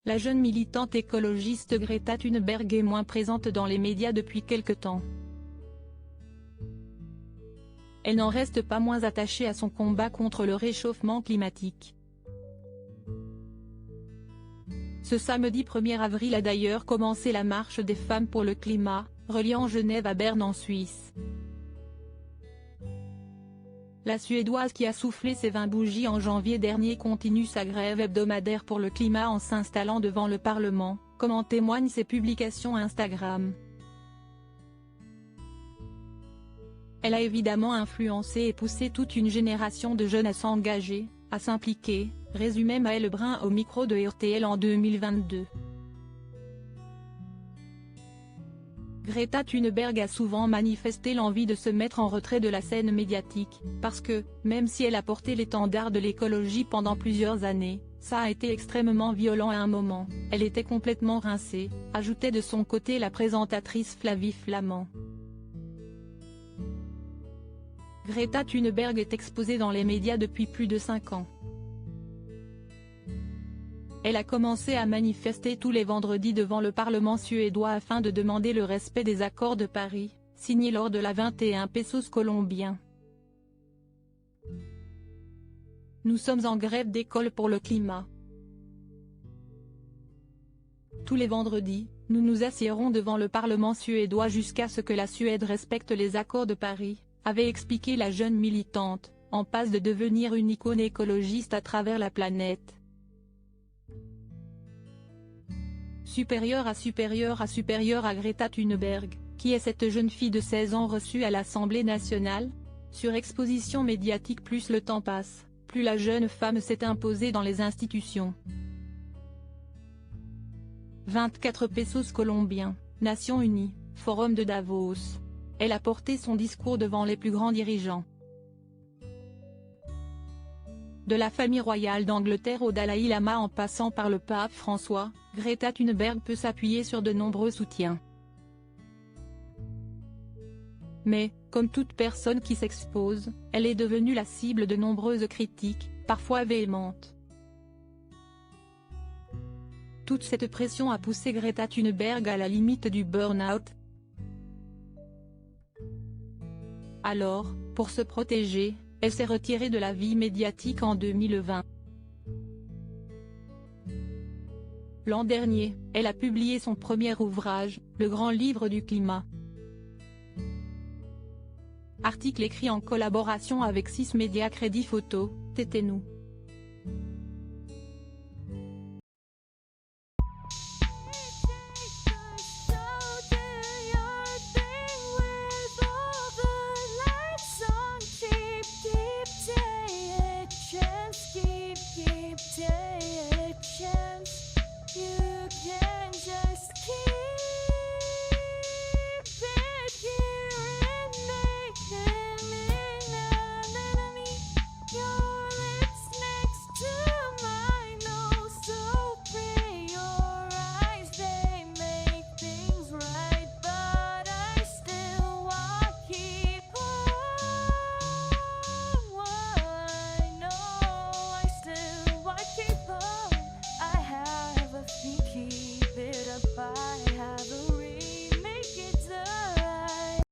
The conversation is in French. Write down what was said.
La jeune militante écologiste Greta Thunberg est moins présente dans les médias depuis quelque temps. Elle n'en reste pas moins attachée à son combat contre le réchauffement climatique. Ce samedi 1er avril a d'ailleurs commencé la marche des femmes pour le climat, reliant Genève à Berne en Suisse. La Suédoise qui a soufflé ses 20 bougies en janvier dernier continue sa grève hebdomadaire pour le climat en s'installant devant le Parlement, comme en témoignent ses publications Instagram. Elle a évidemment influencé et poussé toute une génération de jeunes à s'engager, à s'impliquer, résumait Maëlle Brun au micro de RTL en 2022. Greta Thunberg a souvent manifesté l'envie de se mettre en retrait de la scène médiatique, parce que, même si elle a porté l'étendard de l'écologie pendant plusieurs années, ça a été extrêmement violent à un moment, elle était complètement rincée, ajoutait de son côté la présentatrice Flavie Flament. Greta Thunberg est exposée dans les médias depuis plus de 5 ans. Elle a commencé à manifester tous les vendredis devant le Parlement suédois afin de demander le respect des accords de Paris, signés lors de la 21 pesos colombiens. Nous sommes en grève d'école pour le climat. Tous les vendredis, nous nous assiérons devant le Parlement suédois jusqu'à ce que la Suède respecte les accords de Paris, avait expliqué la jeune militante, en passe de devenir une icône écologiste à travers la planète. Supérieure à Greta Thunberg, qui est cette jeune fille de 16 ans reçue à l'Assemblée nationale? Surexposition médiatique. Plus le temps passe, plus la jeune femme s'est imposée dans les institutions. 24 pesos colombiens, Nations Unies, Forum de Davos. Elle a porté son discours devant les plus grands dirigeants. De la famille royale d'Angleterre au Dalai Lama en passant par le pape François, Greta Thunberg peut s'appuyer sur de nombreux soutiens. Mais, comme toute personne qui s'expose, elle est devenue la cible de nombreuses critiques, parfois véhémentes. Toute cette pression a poussé Greta Thunberg à la limite du burn-out. Alors, pour se protéger, elle s'est retirée de la vie médiatique en 2020. L'an dernier, elle a publié son premier ouvrage, Le Grand Livre du Climat. Article écrit en collaboration avec 6 médias Crédit Photo, TT Nou.